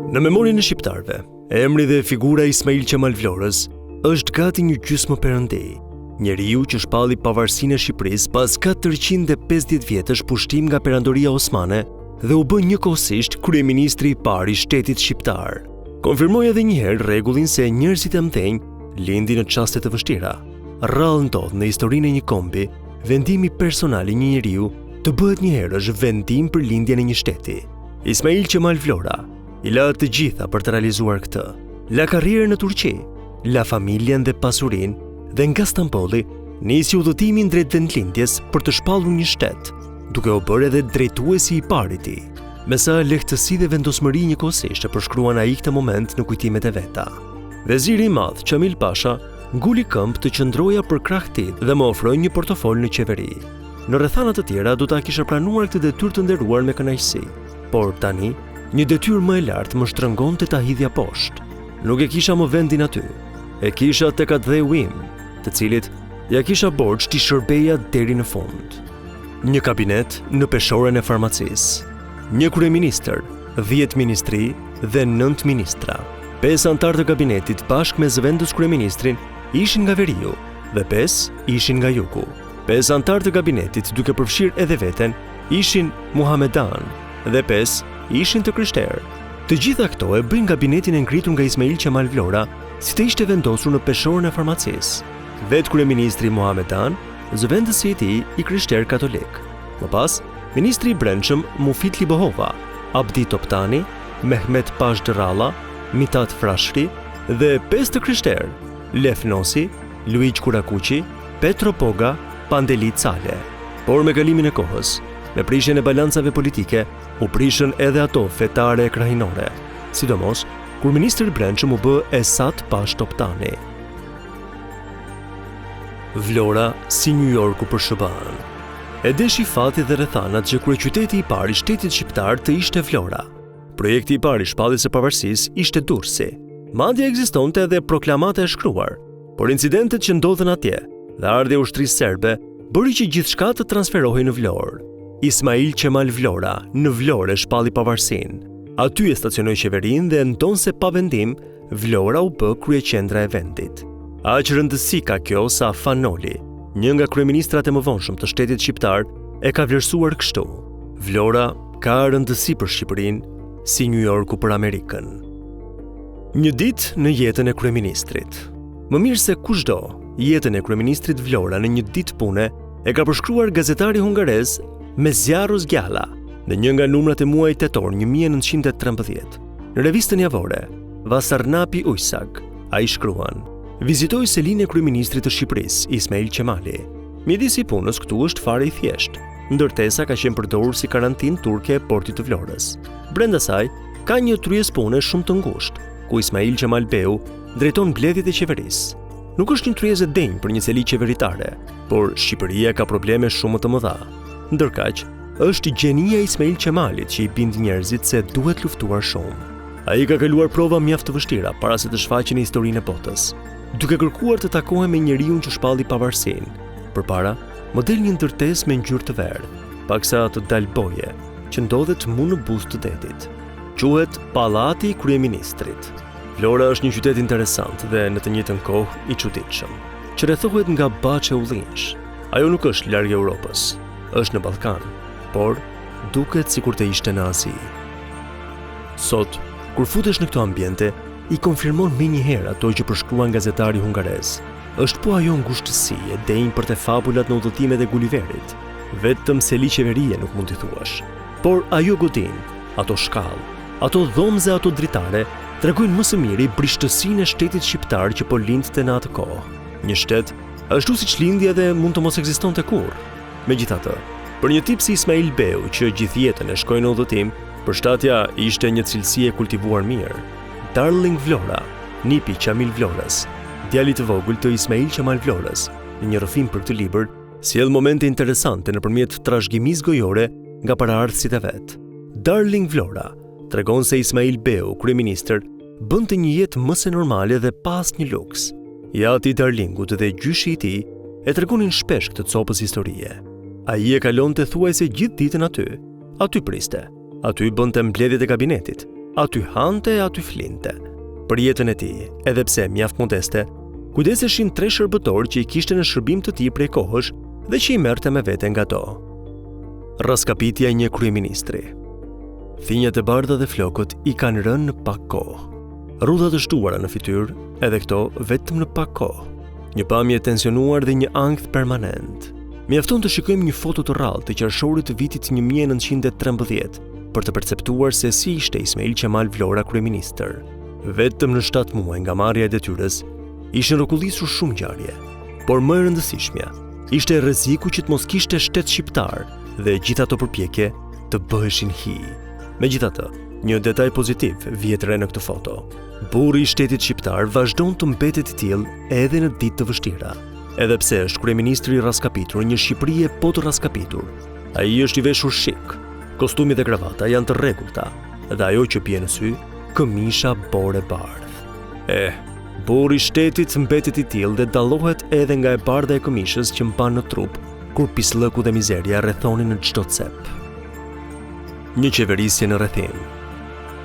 Në memorien e shqiptarëve, emri dhe figura Ismail Qemal Vlorës është gati një gjysmë perëndej, njeriu që shpalli pavarësinë e Shqipërisë pas 450 vjetësh pushtim nga perandoria osmane dhe u bë njëkohësisht kryeministri i parë i shtetit shqiptar. Konfirmoi edhe një herë rregullin se njerëzit e mëdhenj lindin në çaste të vështira. Rrallë ndodh në historinë e një kombi, vendimi personal i një njeriu të bëhet një herësh vendim për lindjen e një shteti. Ismail Qemal Vlora i la të gjitha për të realizuar këtë. La karrierën në Turqi, la familjen dhe pasurinë dhe nga Stambolli nisi udhëtimin drejt vendlindjes për të shpallur një shtet, duke u bërë edhe drejtuesi i parë i tij. Me sa lehtësi dhe vendosmëri njëkohësisht e përshkruan ai këtë moment në kujtimet e veta. Veziri i madh Qamil Pasha nguli këmbë të qëndroja për krah tit dhe më ofroi një portofol në qeveri. Në rrethana të tjera do ta kisha pranuar këtë detyrë të nderuar me kënaqësi, por tani një detyrë më e lartë më shtrëngonte ta hidhja poshtë. Nuk e kisha më vendin aty. E kisha tek atë im, të cilit ja kisha borxh t'i shërbeja deri në fund. Një kabinet në peshorën e farmacisë, një kryeministër, 10 ministri dhe 9 ministra. 5 antarë të kabinetit bashkë me zëvendës kryeministrin ishin nga veriu dhe 5 ishin nga jugu. 5 antarë të kabinetit, duke përfshirë edhe veten, ishin muhamedan dhe 5 ishin të krishterë. Të gjitha këto e bëjnë kabinetin e ngritur nga Ismail Qemal Vlora si të ishte vendosur në peshorën e farmacisë. Vetë kryeministri muhamedan, zëvendësi i tij i krishter katolik. Më pas, ministri i brendshëm Mufit Libohova, Abdi Toptani, Mehmet Pash Dërralla, Mitat Frashri dhe 5 të krishterë, Lef Nosi, Luiq Kurakuqi, Petro Poga, Pandeli Cale. Por me kalimin e kohës, me prishjen e balancave politike, u prishën edhe ato fetare e krahinore, sidomos kur ministri i brendshëm u bë Esat Pash Toptani. Vlora si New Yorku për SBA-n. E deshi fati dhe rrethanat që kryeqyteti i parë i shtetit shqiptar të ishte Vlora. Projekti i parë i shpalljes së pavarësisë ishte Durrësi. Madje ekzistonte edhe proklamata e shkruar, por incidentet që ndodhen atje dhe ardhja e ushtrisë serbe bëri që gjithçka të transferohej në Vlorë. Ismail Qemal Vlora në Vlorë shpalli pavarësinë. Aty e stacionoi qeverinë dhe ndonse pa vendim, Vlora u bë kryeqendra e vendit. Aq rëndësi ka kjo sa Fanoli, një nga kryeministrat e mëvonshëm të shtetit shqiptar, e ka vlerësuar kështu. Vlora ka rëndësi për Shqipërinë si New Yorku për Amerikën. Një ditë në jetën e kryeministrit. Më mirë se kushdo, jetën e kryeministrit Vlora në një ditë pune e ka përshkruar gazetari hungarez Mezjaros Gjalla në një nga numrat e muajit tetor 1913. Në revistën javore Vasarnapi Ujsak, ai shkruan: vizitoi selinë e kryeministrit të Shqipërisë, Ismail Qemali. Midisi i punës këtu është fare i thjeshtë. Ndërtesa ka qenë përdorur si karantinë turke e portit të Vlorës. Brenda saj ka një tryezë pune shumë të ngushtë, ku Ismail Qemal Beu drejton mbledhjet e qeverisë. Nuk është një tryezë e denjë për një seli qeveritare, por Shqipëria ka probleme shumë të mëdha. Ndërkaq, është gjenia e Ismail Qemalit që i bind njerëzit se duhet luftuar shumë. Ai ka kaluar prova mjaft të vështira para se të shfaqej në historinë e botës, duke kërkuar të takohej me njeriu që shpalli pavarësinë. Përpara, më del një ndërtesë me ngjyrë të verdhë, paksa të dalë boje, që ndodhet mu në buzë të detit. Quhet Pallati i kryeministrit. Vlora është një qytet interesant dhe në të njëjtën kohë i çuditshëm, që rrethohet nga baçe ullinjsh. Ajo nuk është larg Europës, është në Ballkan, por duket sikur të ishte në Azi. Sot, kur futesh në këto ambiente, i konfirmon menjëherë ato që përshkruan gazetari hungarez. Është po ajo ngushtësi e denjë për te fabulat në udhëtimet e Gulliverit. Vetëm seli qeverie nuk mund t'i thuash. Por ajo godin, ato shkallë, ato dhomze, ato dritare, tregojnë më së miri brishtësinë e shtetit shqiptar që po lindte në atë kohë. Një shtet, ashtu siç lindja dhe mund të mos ekzistonte kurrë. Megjithatë, për një tip si Ismail Beu, që gjithë jetën e shkoi në udhëtim, përshtatja ishte një cilësi e kultivuar mirë. Darling Vlora, nipi Qamil Vlorës, djali të vogël të Ismail Qemal Vlorës, në një rrëfim për këtë libër, sjell momente interesante nëpërmjet trashëgimisë gojore nga paraardhësit e vet. Darling Vlora tregon se Ismail Beu, kryeministër, bënte një jetë më se normale dhe pas një luks. Jati i Darlingut dhe gjyshi i tij e tregonin shpesh këtë copës historie. Ai e kalonte thuajse gjithë ditën aty. Aty priste, aty bënte mbledhjet e kabinetit, aty hante e aty flinte. Për jetën e tij, edhe pse mjaft modeste, kujdeseshin 3 shërbëtorë që i kishte në shërbim të tij prej kohësh dhe që i merrte me vete nga to. Raskapitja e një kryeministri. Thinjat e bardha dhe flokët i kanë rënë në pak kohë. Rrudha të shtuara në fytyrë, edhe këto vetëm në pak kohë. Një pamje tensionuar dhe një ankth permanent. Mjafton të shikojmë një foto të rrallë të qarshorit të vitit 1913 për të perceptuar se si ishte Ismail Qemal Vlora kryeministër. Vetëm në 7 muaj nga marrja e detyrës, ishin rrokullisur shumë ngjarje, por më e rëndësishmja ishte rreziku që të mos kishte shtet shqiptar dhe gjithë ato përpjekje të bëheshin hi. Megjithatë, një detaj pozitiv vjet re në këtë foto. Burri i shtetit shqiptar vazhdon të mbetet i tillë edhe në ditë të vështira. Edhe pse është kryeministri i raskapitur, një Shqipëri e po të raskapitur, ai është i veshur shik, kostumi dhe kravata janë të rregullta, dhe ajo që bie në sy, këmisha bore bardhë. Burri i shtetit mbetet i tillë dhe dallohet edhe nga e bardha e këmishës që mban në trup, kur pislëku dhe mizeria rrethonin në çdo cep. Një qeverisje në rrethim.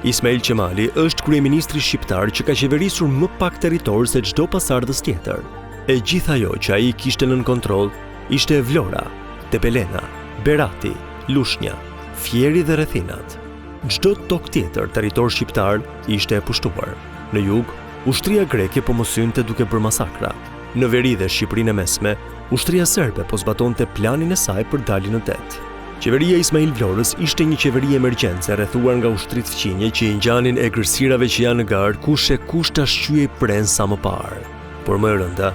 Ismail Qemali është kryeministri shqiptar që ka qeverisur më pak territor se çdo pasardhës tjetër. E gjithë ajo që ai kishte nën kontroll ishte Vlora, Tepelena, Berati, Lushnja, Fieri dhe rrethinat. Çdo tokë tjetër territor shqiptar ishte e pushtuar. Në jug, ushtria greke po mosynte duke bërë masakra. Në veri dhe Shqipërinë e Mesme, ushtria serbe po zbatonte planin e saj për daljen në det. Qeveria e Ismail Vlorës ishte një qeveri emergjence rrethuar nga ushtrit fqinje që i ngjanin egërsirave që janë në gard kush e kush ta shqyej pren sa më parë. Por më e rënda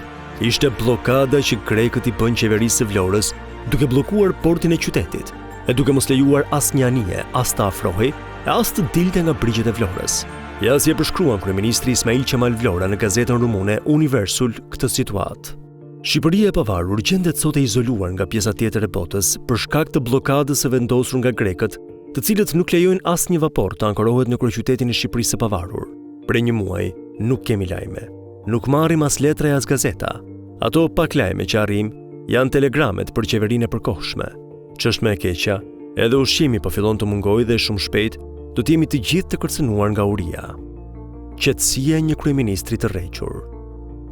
ishte bllokada që grekët i bën qeverisë së Vlorës, duke bllokuar portin e qytetit e duke mos lejuar asnjë anije as të afrohej e as të dilte nga brigjet e Vlorës. Ja si e përshkruan kryeministri Ismail Qemal Vlora në gazetën rumune Universul këtë situatë. Shqipëria e pavarur gjendet sot e izoluar nga pjesa tjetër e botës për shkak të bllokadës së vendosur nga grekët, të cilët nuk lejojnë asnjë vapor të ankorohet në kryeqytetin e Shqipërisë së pavarur. Prej një muaji nuk kemi lajme. Nuk marrim as letra e as gazeta. Ato pak lajme që arrim janë telegramet për qeverinë e përkohshme. Ç'është më e keqja, edhe ushqimi po fillon të mungojë dhe shumë shpejt do të jemi të gjithë të kërcënuar nga uria. Qetësia e një kryeministri të rrequr.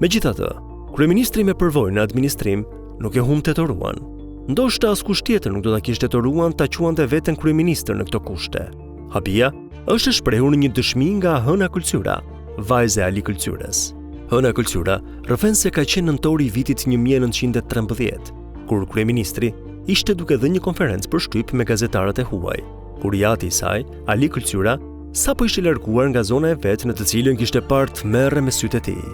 Megjithatë, kryeministri me përvojë në administrim nuk e humbte të ruan. Ndoshta askush tjetër nuk do ta kishte të ruan ta quante veten kryeministër në këto kushte. Habia është e shprehur në një dëshmi nga Hëna Kulcyra, vajza e Ali Kulcyrës. Hëna Kulcyra rrëfen se ka qenë nëntori i vitit 1913, kur kryeministri ishte duke dhënë një konferencë për shtyp me gazetarët e huaj. Kur jati i saj, Ali Kulcyra, sapo ishte larguar nga zona e vet në të cilën kishte parë të merre me sytë e tij.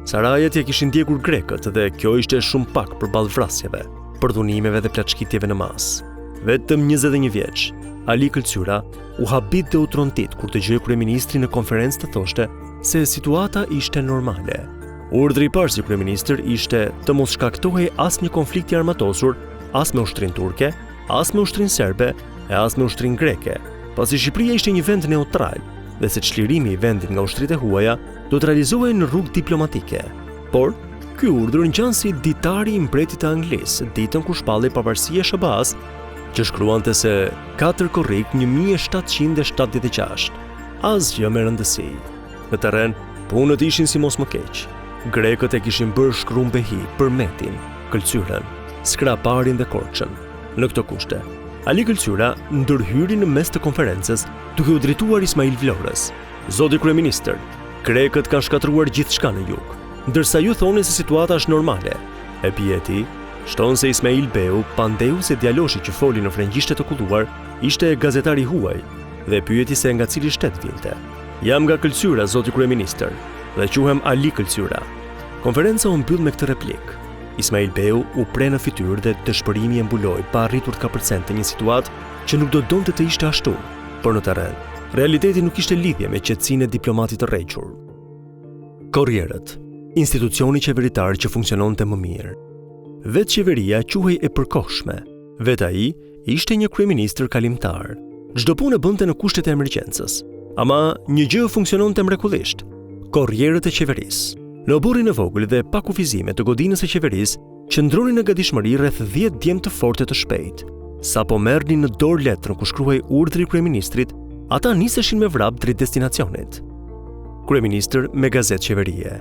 Sarajet ja kishin ndjekur grekët dhe kjo ishte shumë pak përballë vrasjeve, përdhunimeve dhe plaçkitjeve në mas. Vetëm 21 vjeç, Ali Kulcyra u habit dhe u trontit kur dëgjoi kryeministrin në konferencë të thoshte se situata ishte normale. Urdhri i parë si kryeministër ishte të mos shkaktohej asnjë konflikt i armatosur as me ushtrinë turke, as me ushtrinë serbe e as me ushtrinë greke, pasi Shqipëria ishte një vend neutral dhe se çlirimi i vendit nga ushtritë e huaja do të realizohej në rrugë diplomatike. Por ky urdhër ngjan si ditari i mbretit të Anglisë ditën kur shpallej pavarësia e SBA-s, që shkruante se 4 korrik 1776. Asgjë me rëndësi. Në terren, punët ishin si mos më keq. Grekët e kishin bërë shkrumbehi për Metin, Kulcyrën, Skraparin dhe Korçën. Në këto kushte, Ali Kulcyra ndërhyri në mes të konferencës duke u drejtuar Ismail Vlorës. Zoti kryeministër, grekët kanë shkatruar gjithçka në jug, ndërsa ju thoni se situata është normale. E pjeti, shton se Ismail Beu, pandeu se djaloshi që foli në frëngjishte të kulluar, ishte gazetari huaj dhe pyeti se nga cili shtet vinte. Jam nga Kulcyra, zoti kryeministër, dhe quhem Ali Kulcyra. Konferenca u mbyll me këtë replik. Ismail Beu u pre në fytyrë dhe dëshpërimi e mbuloi pa arritur të kapërcente një situatë që nuk do donte të ishte ashtu, por në terren, realiteti nuk ishte lidhje me qetësinë e diplomatit të rrequr. Korrierët, institucioni qeveritar që funksiononte më mirë. Vetë qeveria quhej e përkohshme. Vetë ai ishte një kryeministër kalimtar. Çdo punë bënte në kushtet e emergjencës. Ama një gjë funksiononte mrekullisht: korrierët e qeverisë. Në oborrin e vogël dhe pa kufizime të godinës së qeverisë, qëndronin në gatishmëri rreth 10 djem të fortë të shpejt. Sapo merrnin në dorë letrën ku shkruhej urdhri i kryeministrit, ata niseshin me vrap drejt destinacionit. Kryeministër me gazetë qeverie.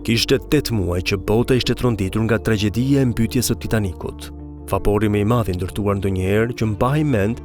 Kishte 8 muaj që bota ishte tronditur nga tragjedia e mbytyjes së Titanikut. Vapori më i madh i ndërtuar ndonjëherë që mbahej mend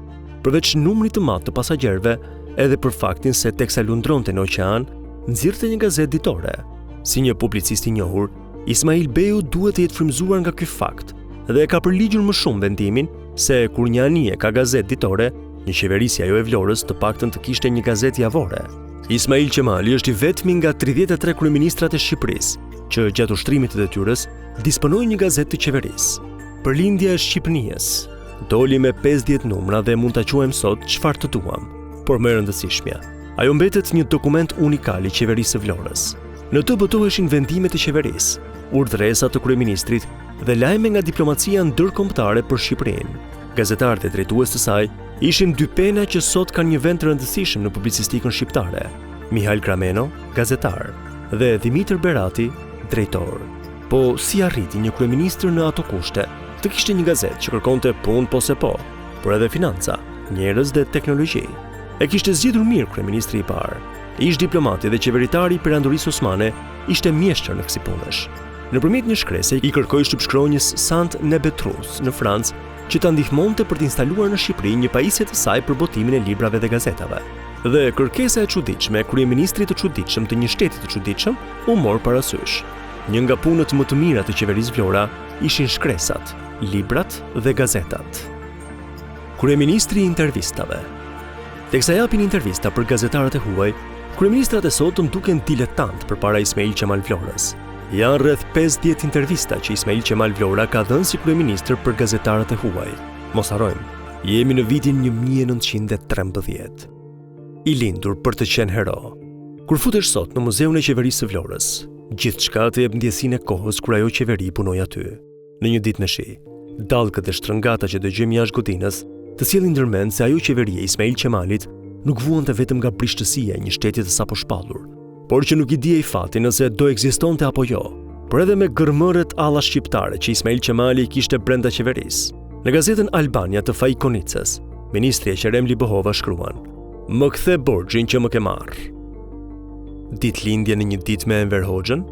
përveç numrit të madh të pasagjerëve, edhe për faktin se teksa lundronte në oqean, nxirrte një gazetë ditore. Si një publicist i njohur, Ismail Beu duhet të jetë frymëzuar nga ky fakt dhe e ka përligjur më shumë vendimin se kur një anije ka gazetë ditore, një qeveri si ajo e Vlorës të paktën të kishte një gazetë javore. Ismail Qemali është i vetmi nga 33 kryeministrat e Shqipërisë që gjatë ushtrimit të detyrës disponoi një gazetë të qeverisë. Përlindja e Shqipënisë doli me 50 numra dhe mund ta quajmë sot çfarë të duam, por më e rëndësishmja, ajo mbetet një dokument unikal i qeverisë së Vlorës. Në të botoheshin vendimet e qeverisë, urdhresa të kryeministrit dhe lajme nga diplomacia ndërkombëtare për Shqipërinë. Gazetarët e drejtues të saj ishin dy pena që sot kanë një vend të rëndësishëm në publicistikën shqiptare: Mihail Krameno, gazetar, dhe Dimitër Berati, drejtor. Po si arriti një kryeministër në ato kushte të kishte një gazetë që kërkonte punë po se po, por edhe financa, njerëz dhe teknologji? E kishte zgjedhur mirë kryeministri i parë. Ish diplomati dhe qeveritari i Perandorisë Osmane, ishte mjeshtër në kësi punësh. Nëpërmjet një shkrese i kërkoi shtypshkronjës Sant Nebetrus në Francë që ta ndihmonte për të instaluar në Shqipëri një pajisje të saj për botimin e librave dhe gazetave. Dhe kërkesa e çuditshme e kryeministrit të çuditshëm të një shteti të çuditshëm u mor parasysh. Një nga punët më të mira të qeverisë Vlora ishin shkresat, librat dhe gazetat. Kryeministri i intervistave. Teksa japin intervista për gazetarët e huaj, kryeministrat e sotëm duken diletant përpara Ismail Qemal Vlorës. Janë rreth 50 intervista që Ismail Qemal Vlora ka dhënë si kryeministër për gazetarët e huaj. Mos harrojmë, jemi në vitin 1913. I lindur për të qenë hero. Kur futesh sot në Muzeun e Qeverisë së Vlorës, gjithçka të jep ndjesinë e kohës kur ajo qeveri punoi aty. Në një ditë në shi, dallgët dhe shtrëngata që dëgjojmë jashtë godinës të sjellin ndërmend se ajo qeveri e Ismail Qemalit nuk vuante vetëm nga prishtësia e një shteti të sapo shpallur, por që nuk i diej fati nëse do ekzistonte apo jo, por edhe me gërmëret alla shqiptare që Ismail Qemali kishte brenda qeverisë. Në gazetën Albania të Fajkonicës, ministri e Qerem Libohova shkruan: "Më kthe borxhin që më ke marrë." Ditëlindje në një ditë me Enver Hoxhën?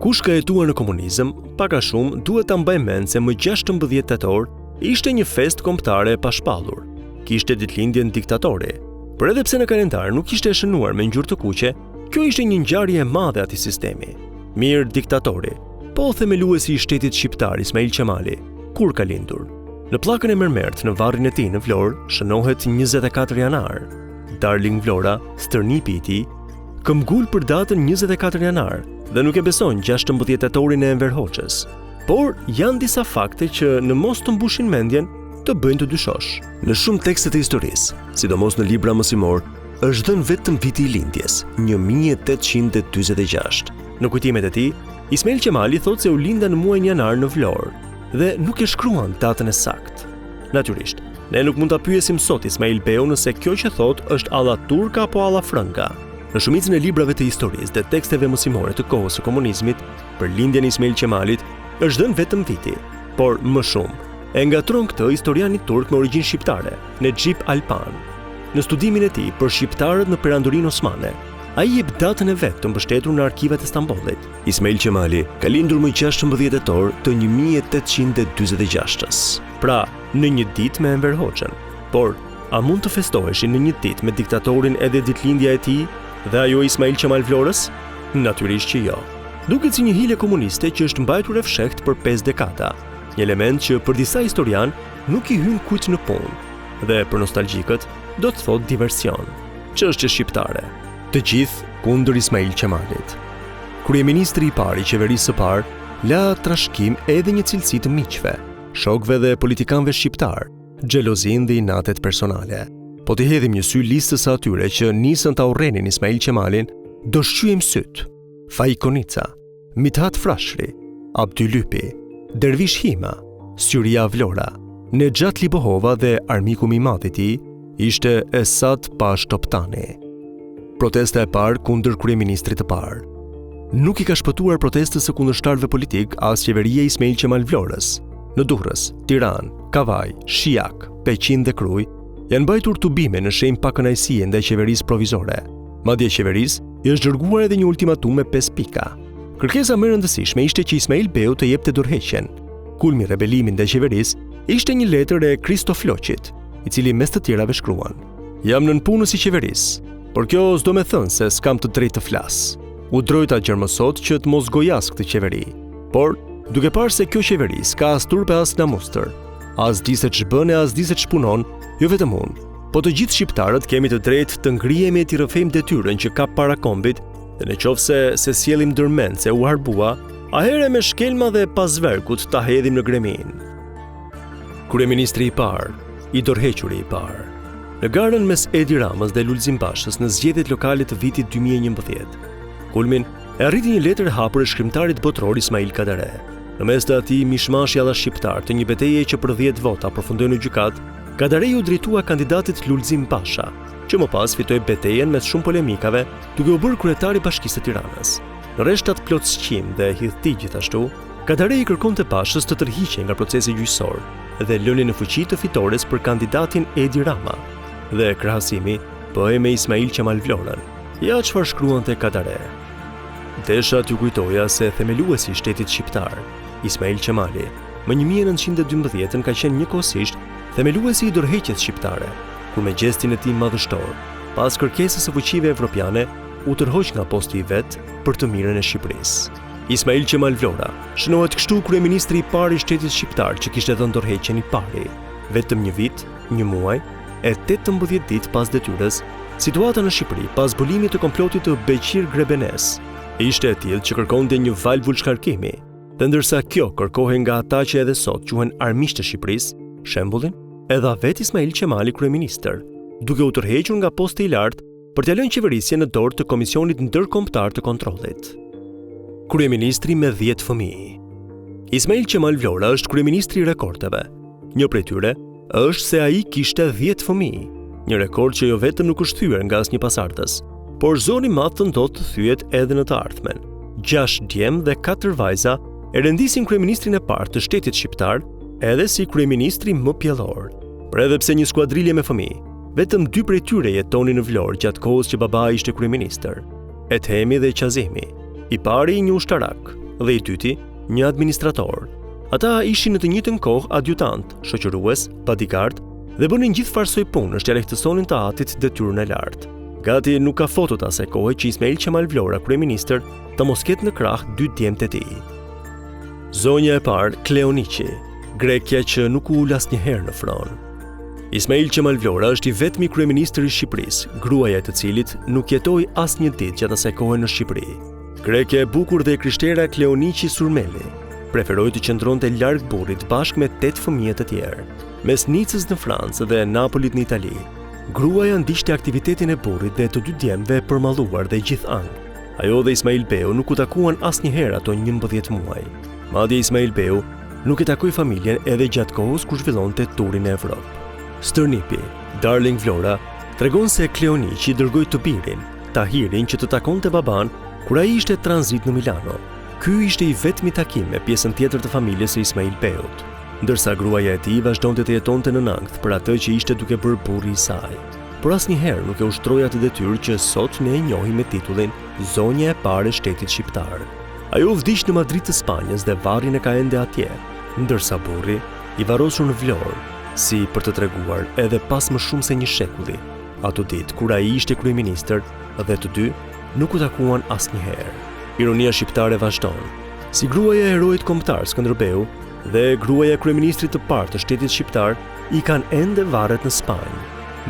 Kush ka jetuar në komunizëm, pak a shumë duhet ta mbajë mend se më 16 tetor ishte një festë kombëtare e pashpallur. Kishte ditëlindjen diktatori, por edhe pse në kalendar nuk ishte e shënuar me ngjyrë të kuqe, kjo ishte një ngjarje e madhe atij sistemi. Mirë, diktatori, po themeluesi i shtetit shqiptar Ismail Qemali, kur ka lindur? Në pllakën e Mermert në varrin e tij në Vlorë shënohet 24 janar. Darling Vlora, stërnipi i tij, këmbgul për datën 24 janar dhe nuk e beson 16 tetorin e Enver Hoxhës. Por janë disa fakte që në mos të mbushin mendjen të bëjnë të dyshosh. Në shumë tekste të historisë, sidomos në libra mësimor, është dhënë vetëm viti i lindjes, 1846. Në kujtimet e tij, Ismail Qemali thotë se u linda në muajin janar në Vlorë dhe nuk e shkruan datën e saktë. Natyrisht, ne nuk mund ta pyesim sot Ismail Beu nëse kjo që thotë është alla turka apo alla frënga. Në shumicën e librave të historisë dhe teksteve mësimore të kohës së komunizmit, për lindjen e Ismail Qemalit është dhënë vetëm viti, por më shumë e ngatron këtë historiani turk me origjinë shqiptare, Necip Alpan. Në studimin e tij për shqiptarët në Perandorinë Osmane, ai jep datën e vet të mbështetur në arkivat e Stambollit. Ismail Qemali ka lindur më 16 tetor të 1846-s, pra në një ditë me Enver Hoxhën. Por a mund të festoheshin në një ditë me diktatorin edhe ditëlindja e tij dhe ajo Ismail Qemal Vlorës? Natyrisht që jo. Duket si një hile komuniste që është mbajtur e fshehtë për 5 dekada, një element që për disa historian nuk i hyn kujt në punë, dhe për nostalgjikët do të thotë diversion. Çështje shqiptare. Të gjithë kundër Ismail Qemalit. Kryeministri i parë i qeverisë së parë la trashëgim edhe një cilësi të miqve, shokëve dhe politikanëve shqiptar, xhelozinë dhe inatet personale. Po të hedhim një sy listës së atyre që nisën ta urrenin Ismail Qemalin, do shqyejmë syt. Fajkonica, Mithat Frashëri, Abdy Lypi, Dervish Hima, Syria Vlora, Nexhat Libohova dhe armiku më i madh i tij ishte Esad Pash Toptani. Protesta e parë kundër kryeministrit të parë. Nuk i ka shpëtuar protestës së kundërshtarëve politik as qeveria e Ismail Qemal Vlorës. Në Durrës, Tiranë, Kavaj, Shijak, Peqin dhe Kruj Janë mbajtur tubime në shenjë pakënaqësie ndaj qeverisë provizore. Madje qeverisë i është dërguar edhe një ultimatum me 5 pika. Kërkesa më e rëndësishme ishte që Ismail Beu të jepte dorëheqjen. Kulmi i rebelimin ndaj qeverisë ishte një letër e Kristo Floqit, i cili mes të tjerave shkruan: "Jam nënpunës i qeverisë, por kjo s'do me thënë se s'kam të drejtë të flas. U drojta gjermësot që të mos gojas këtë qeveri, por duke parë se kjo qeveri s'ka as turpe as namustër, as di se ç'bën e as di se ç'punon, jo vetëm unë, po të gjithë shqiptarët kemi të drejtë të ngrihemi e t'i rrëfejmë detyrën që ka para kombit, dhe nëse se sjellim ndërmend se u harbua, ahere me shkelma dhe pas verkut ta hedhim në gremin." Kryeministri i parë, i dorëhequri i parë, në garën mes Edi Ramës dhe Lulzim Bashës në zgjedhjet lokale të vitit 2011. Kulmin e arriti një letër e hapur e shkrimtarit botror Ismail Kadare. Në mes të atij mishmashi alla shqiptar të një betejë që për 10 vota përfundoi në gjykat, Kadare u drejtua kandidatit Lulzim Basha, që më pas fitoi betejën mes shumë polemikave, duke u bërë kryetari i Bashkisë së Tiranës. Në rreshtat plot sqim dhe hidhti gjithashtu, Kadare i kërkonte Bashës të tërhiqej nga procesi gjyqësor dhe lëni në fuqi të fitores për kandidatin Edi Rama. Dhe krahasimi bëhej me Ismail Qemal Vlorën. Ja çfarë shkruante Kadare. Desha t'ju kujtoja se themeluesi i shtetit shqiptar, Ismail Qemali, më 1912 ka qenë njëkohësisht themeluesi i dorëheqjes shqiptare, kur me gjestin e tij madhështor, pas kërkesës së fuqive evropiane, u tërhoq nga posti i vet për të mirën e Shqipërisë. Ismail Qemal Vlora shënohet kështu kryeministri i parë i shtetit shqiptar që kishte dhënë dorëheqjen i pari, vetëm një vit, një muaj e 18 ditë pas detyrës. Situata në Shqipëri pas zbulimit të komplotit të Beqir Grebenes ishte e tillë që kërkonte një valvulë shkarkimi, dhe ndërsa kjo kërkohej nga ata që edhe sot quhen armiqtë të Shqipërisë, shembullin e dha vet Ismail Qemali kryeministër, duke u tërhequr nga posti i lartë për t'ia lënë qeverisjen në dorë të Komisionit Ndërkombëtar të Kontrollit. Kryeministri me 10 fëmijë. Ismail Qemal Vlora është kryeministri i rekordeve. Një prej tyre është se ai kishte 10 fëmijë, një rekord që jo vetëm nuk është thyer nga asnjë pasardhës, por zoni i madh të ndodhë të thyet edhe në të ardhmen. 6 djemë dhe 4 vajza e rendisin kryeministrin e parë të shtetit shqiptar, edhe si kryeministri më pjellor. Por edhe pse një skuadrilje me fëmijë, vetëm 2 prej tyre jetonin në Vlorë gjatë kohës që babai ishte kryeministër. Ethemi dhe Qazemi, i pari një ushtarak dhe i dyti një administrator. Ata ishin në të njëjtën kohë adjutant, shoqërues, bodyguard dhe bënin gjithë farsoj punësh që lehtësonin të atit detyrën e lartë. Gati nuk ka fotot asaj kohe që Ismail Qemal Vlora, kryeministër, të mos ketë në krah 2 djemtë e tij. Zonja e parë, Kleoniqi, grekja që nuk u ul asnjëherë në fron. Ismail Qemal Vlora është i vetmi kryeministër i Shqipërisë, gruaja e të cilit nuk jetoi asnjë ditë gjatë asaj kohe në Shqipëri. Grekja e bukur dhe e krishtera Kleoniqi Surmeli preferoi të qëndronte larg burrit bashkë me 8 fëmijë të tjerë. Mes Nicës në Francë dhe Napolit në Itali, gruaja ndiqte aktivitetin e burrit dhe të 2 djemve e përmalluar dhe gjithë anë. Ajo dhe Ismail Beu nuk u takuan asnjëherë ato 11 muaj. Madje Ismail Beu nuk e takoi familjen edhe gjatë kohës kur zhvillonte turin në Evropë. Stërnipi, Darling Vlora, tregon se Kleoniqi dërgoi të birin, Tahirin, që të takonte baban kur ai ishte tranzit në Milano. Ky ishte i vetmi takim me pjesën tjetër të familjes së Ismail Beut, ndërsa gruaja e tij vazhdonte të jetonte në Nankth për atë që ishte duke bërë burri i saj. Por asnjëherë nuk e ushtroi atë detyrë që sot ne e njohim me titullin Zonja e parë e shtetit shqiptar. Ajo vdiq në Madrid të Spanjës dhe varrin e ka ende atje, ndërsa burri i varrosur në Vlorë, si për të treguar edhe pas më shumë se një shekulli, ato ditë kur ai ishte kryeministër dhe të dy nuk u takuan asnjëherë. Ironia shqiptare vazhdon. Si gruaja e heroit kombëtar Skënderbeu dhe gruaja e kryeministrit të parë të shtetit shqiptar i kanë ende varret në Spanjë.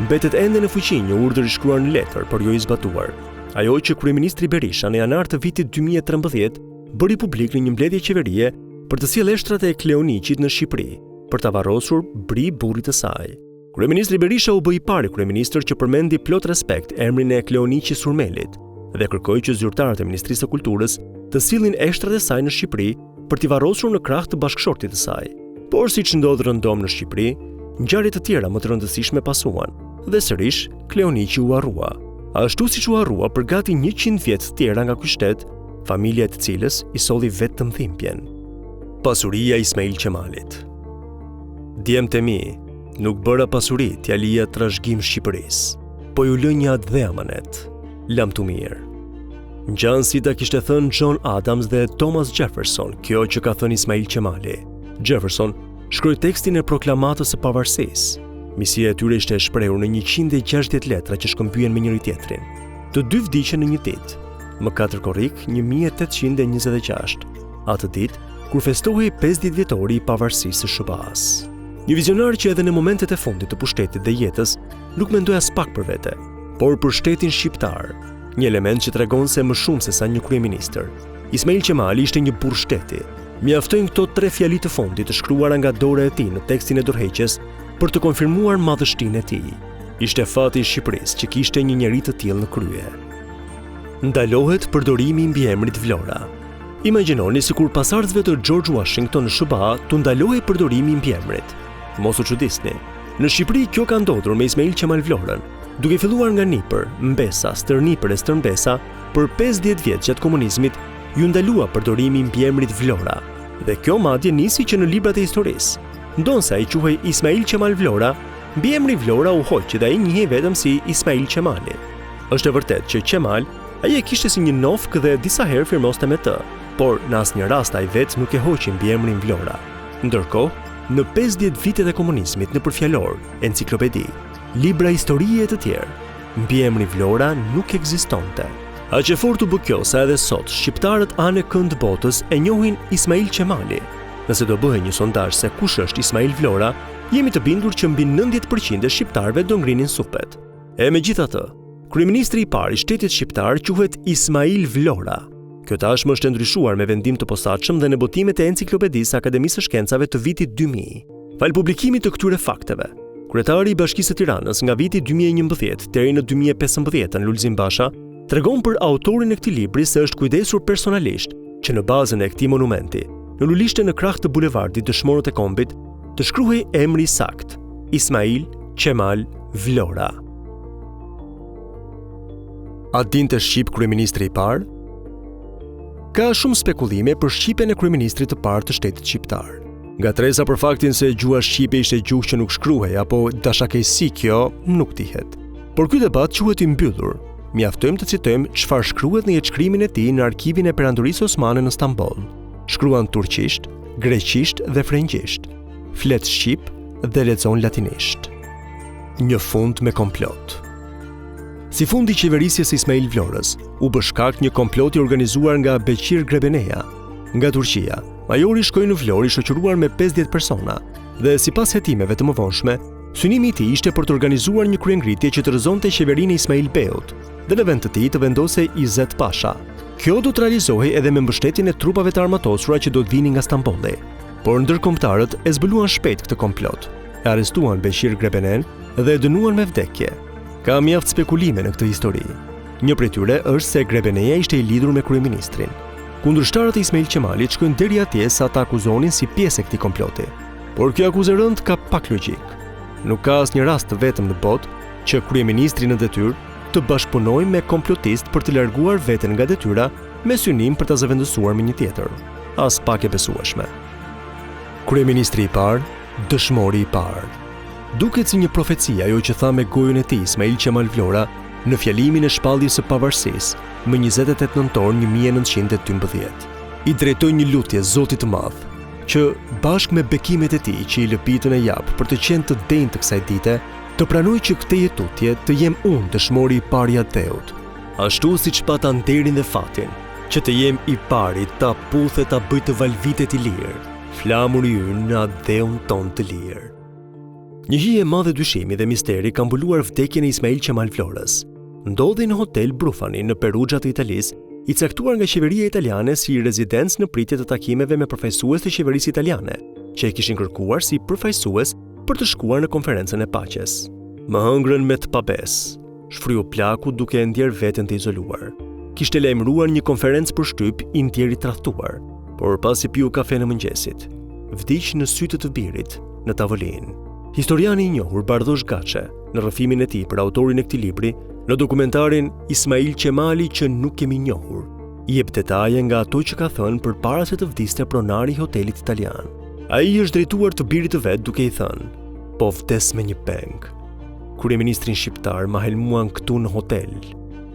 Mbetet ende në fuqi një urdhër i shkruar në letër, por jo i zbatuar. Ajo që kryeministri Berisha në janar të vitit 2013 bëri publik në një mbledhje qeverie për të sjellë eshtrat e Kleoniqit në Shqipëri, për ta varrosur bri burrit të saj. Kryeministri Berisha u bë i pari kryeministër që përmendi plot respekt emrin e Kleoniqi Surmelit dhe kërkoi që zyrtarët e Ministrisë së Kulturës të sillnin eshtrat e saj në Shqipëri për t'i varrosur në krah të bashkëshortit të saj. Por siç ndodh rëndom në Shqipëri, ngjarje të tjera më të rëndësishme pasuan dhe sërish Kleoniqi u harrua. Ashtu siç u harrua për gati 100 vjet të tjera nga ky shtet, familja e të cilës i solli vetëm dhimbjen. Pasuria e Ismail Qemalit. Djemtë e mi, Nuk bëra pasuri t'jalia trashëgim Shqipërisë, po ju lë një atë dhe amanet. Lam të mirë. Ngjan si ta kishte thënë John Adams dhe Thomas Jefferson, kjo që ka thënë Ismail Qemali. Jefferson shkroi tekstin e proklamatës së pavarësisë. Misia e tyre ishte e shprehur në 160 letra që shkëmbyen me njëri tjetrin. Të dy vdiqën në një ditë, më 4 korrik 1826, atë ditë kur festohej 50 vjetori i pavarësisë së SBA-s. Një vizionar që edhe në momentet e fundit të pushtetit dhe jetës nuk mendoi as pak për vete, por për shtetin shqiptar, një element që tregon se më shumë se sa një kryeministër. Ismail Qemali ishte një burr shteti. Mjaftojnë këto 3 fjali të fundit të shkruara nga dora e tij në tekstin e dorëheqjes për të konfirmuar madhështinë e tij. Ishte fati i Shqipërisë që kishte një njerëz të tillë në krye. Ndalohet përdorimi i mbiemrit Vlora. Imagjinoni sikur pasardhësve të George Washington në SBA të ndalohej përdorimi i mbiemrit. Mos u çuditni. Në Shqipëri kjo ka ndodhur me Ismail Qemal Vlorën, duke filluar nga Nipër, Mbesa, Stërnipër e Stërmbesa, për 50 vjet gjatë komunizmit ju ndalua përdorimi i mbiemrit Vlora. Dhe kjo madje nisi që në librat e historisë. Ndonse ai quhej Ismail Qemal Vlora, mbiemri Vlora u hoq dhe ai njihej vetëm si Ismail Qemali. Është e vërtetë që Qemal ai e kishte si një nofk dhe disa herë firmoste me të, por në asnjë rast ai vetë nuk e hoqi mbiemrin Vlora. Ndërkohë, në 50 vitet e komunizmit nëpër fjalor, enciklopedi, libra historie e të tjerë, mbiemri Vlora nuk ekzistonte. Aq e fortë u bë kjo sa edhe sot shqiptarët anë kënd botës e njohin Ismail Qemali. Nëse do bëhej një sondazh se kush është Ismail Vlora, jemi të bindur që mbi 90% e shqiptarëve do ngrinin supet. E megjithatë, kryeministri i parë i shtetit shqiptar quhet Ismail Vlora. Kjo tashmë është ndryshuar me vendim të posaçëm dhe në botimet e enciklopedisë Akademisë së Shkencave të vitit 2000. Fal publikimit të këtyre fakteve, kryetari i Bashkisë së Tiranës nga viti 2011 deri në 2015, Lulzim Basha, tregon për autorin e këtij libri se është kujdesur personalisht që në bazën e këtij monumenti, në lulishte në krah të bulevardit Dëshmorët e Kombit, të shkruhej emri sakt: Ismail Qemal Vlora. A dinte shqip kryeministri i parë? Ka shumë spekullime për shqipen e kryeministrit të parë të shtetit shqiptar. Gatresa për faktin se gjua shqipe ishte gjuhë që nuk shkruhej apo dashakësi kjo nuk dihet. Por ky debat quhet i mbyllur. Mjaftojmë të citojmë çfarë shkruhet në jetëshkrimin e tij në arkivin e Perandorisë Osmane në Stamboll. Shkruan turqisht, greqisht dhe frëngjisht, flet shqip dhe lexon latinisht. Një fund me komplot. Si fundi i qeverisjes së Ismail Vlorës, u bë shkak një komploti organizuar nga Beqir Grebeneja, nga Turqia. Majori shkoi në Vlorë i shoqëruar me 50 persona dhe sipas hetimeve të mëvonshme, synimi i tij ishte për të organizuar një kryengritje që të rrëzonte qeverinë e Ismail Beut dhe në vend të tij të vendosej Izet Pasha. Kjo do të realizohej edhe me mbështetjen e trupave të armatosura që do të vinin nga Stambolli. Por ndërkombëtarët e zbuluan shpejt këtë komplot. E arrestuan Beqir Grebenen dhe e dënuan me vdekje. Ka mjaft spekulime në këtë histori. Një prej tyre është se Grebeneja ishte i lidhur me kryeministrin. Kundërshtarët e Ismail Qemalit shkojnë deri atje sa ta akuzonin si pjesë e këtij komploti. Por kjo akuzë rënd ka pak logjik. Nuk ka asnjë rast të vetëm në botë që kryeministri në detyrë të bashkëpunojë me komplotist për të larguar veten nga detyra me synim për ta zëvendësuar me një tjetër. As pak e besueshme. Kryeministri i parë, dëshmori i parë. Duket si një profeci ajo që tha me gojën e tij Ismail Qemal Vlora në fjalimin e shpalljes së pavarësisë më 28 nëntor 1912. I drejtoi një lutje Zotit të Madh, që bashkë me bekimet e tij që i lëpitën e jap për të qenë të denjë të kësaj dite, të pranoj që këtë jetutje të jem unë dëshmori i pari i Ateut, ashtu siç pata nderin dhe fatin, që të jem i pari ta puthe ta bëj të valvitet i lirë, flamuri ynë në Ateun ton të lirë. Një hije e madhe dyshimi dhe misteri ka mbuluar vdekjen e Ismail Qemal Vlorës. Ndodhi në hotel Brufani në Perugia të Italisë, i caktuar nga qeveria italiane si rezidencë në pritje të takimeve me përfaqësues të qeverisë italiane, që e kishin kërkuar si përfaqësues për të shkuar në konferencën e paqes. Më hëngrën me të pabes, shfryu plaku duke e ndjer veten të izoluar. Kishte lajmëruar një konferencë për shtyp i ndjeri tradhtuar, por pasi piu kafe në mëngjesit, vdiq në sytë të birit në tavolinë. Historiani i njohur Bardosh Gaçe, në rrëfimin e tij për autorin e këtij libri, në dokumentarin Ismail Qemali që nuk kemi njohur, i jep detaje nga ato që ka thënë përpara se të vdiste pronari i hotelit italian. Ai është drejtuar të birit të vet duke i thënë: po vdes me një peng. Kryeministrin shqiptar ma helmuan këtu në hotel.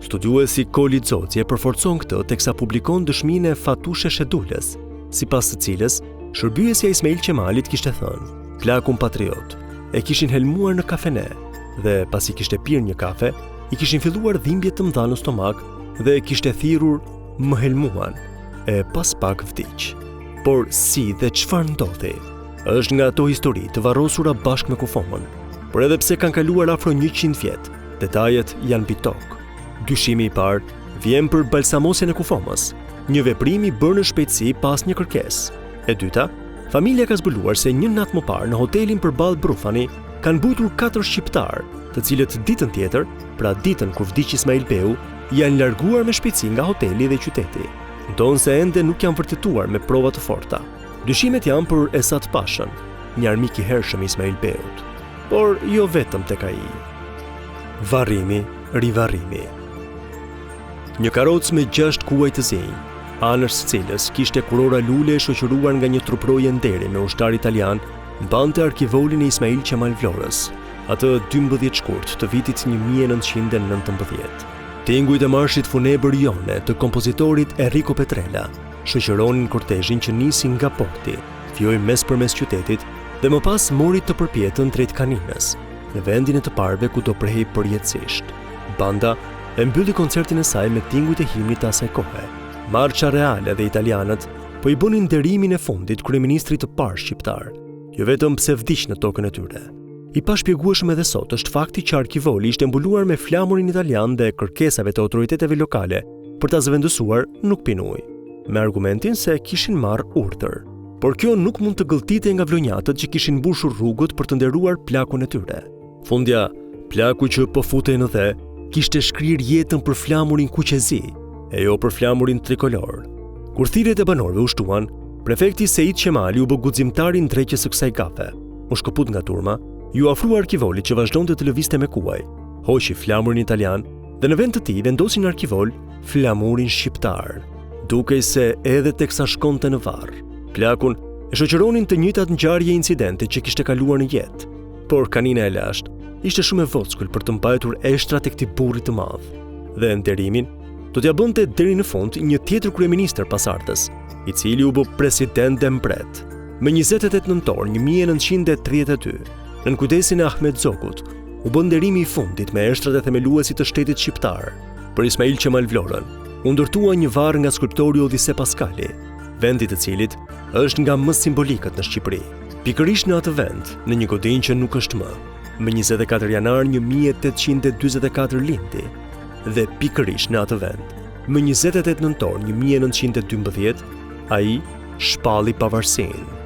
Studiuesi Koli Xoci e përforcon këtë teksa publikon dëshminë e Fatushe Shedulës, sipas të cilës shërbyesja Ismail Qemalit kishte thënë: "Plakun patriot e kishin helmuar në kafene dhe pasi kishte pirë një kafe, i kishin filluar dhimbje të mëdha në stomak dhe e kishte thirrur më helmuan, e pas pak vdiq." Por si dhe çfarë ndodhi? Është nga ato histori të varrosura bashkë me kufomën. Por edhe pse kanë kaluar afro 100 vjet, detajet janë mbi tokë. Dyshimi i parë vjen për balsamosjen e kufomës, një veprim i bërë në shpejtësi pas një kërkesë. E dyta, familja ka zbuluar se një natë më parë në hotelin përballë Brufani kanë mbujtur 4 shqiptar, të cilët ditën tjetër, pra ditën kur vdiq Ismail Beu, janë larguar me shpejtësi nga hoteli dhe qyteti. Ndonse ende nuk janë vërtetuar me prova të forta. Dyshimet janë për Esat Pashën, një armik i hershëm i Ismail Beut, por jo vetëm tek ai. Varrimi, rivarrimi. Një karrocë me 6 kuaj të zinj, anës së cilës kishte kurora lule e shoqëruar nga një truproje nderi me ushtar italian, mbante arkivolin e Ismail Qemal Vlorës, atë 12 shkurt të vitit 1919. Tingujt e marshit funebër Jone të kompozitorit Enrico Petrella shoqëronin kortezhin që nisi nga porti, filloi mes përmes qytetit dhe më pas mori të përpjetën drejt Kaninës, në vendin e të parëve ku do prehej përjetësisht. Banda e mbylli koncertin e saj me tingujt e himnit të asaj kohe. Marcha Reale dhe italianët po i bënin nderimin e fundit kryeministrit të parë shqiptar, jo vetëm pse vdiq në tokën e tyre. I pashpjegueshëm edhe sot është fakti që arkivoli ishte mbuluar me flamurin italian dhe kërkesave të autoriteteve lokale për ta zëvendësuar nuk pinui, me argumentin se kishin marrë urdhër. Por kjo nuk mund të gëlltitej nga vlonjatët që kishin mbushur rrugët për të nderuar plakun e tyre. Fundja, plaku që po futej në dhe, kishte shkrirë jetën për flamurin kuqezi, e jo për flamurin trikolor. Kur thirrjet e banorëve u shtuan, prefekti Sejid Qemali u bë guximtari ndreqës së kësaj gafe. U shkëput nga turma, ju afrua arkivolit që vazhdonte të lëvizte me kuaj, hoqi flamurin italian dhe në vend të tij vendosi në arkivol flamurin shqiptar, dukej se edhe teksa shkonte në varr. Plakun e shoqëronin të njëjtat ngjarje incidente që kishte kaluar në jetë, por Kanina e lashtë ishte shumë e vogël për të mbajtur eshtrat e këtij burri të madh, dhe nderimin do t'ja bënte deri në fund një tjetër kryeministër pasardhës, i cili u bë president dhe mbret. Më 28 nëntor 1932, në kujdesin e Ahmet Zogut, u bë nderimi i fundit me eshtrat e themeluesit të shtetit shqiptar. Për Ismail Qemal Vlorën u ndërtua një varr nga skulptori Odise Paskali, vendi i cilit është nga më simbolikët në Shqipëri. Pikërisht në atë vend, në një godinjë që nuk është më, më 24 janar 1844 lindi, dhe pikërisht në atë vend, më 28 nëntor 1912, ai shpalli pavarësinë.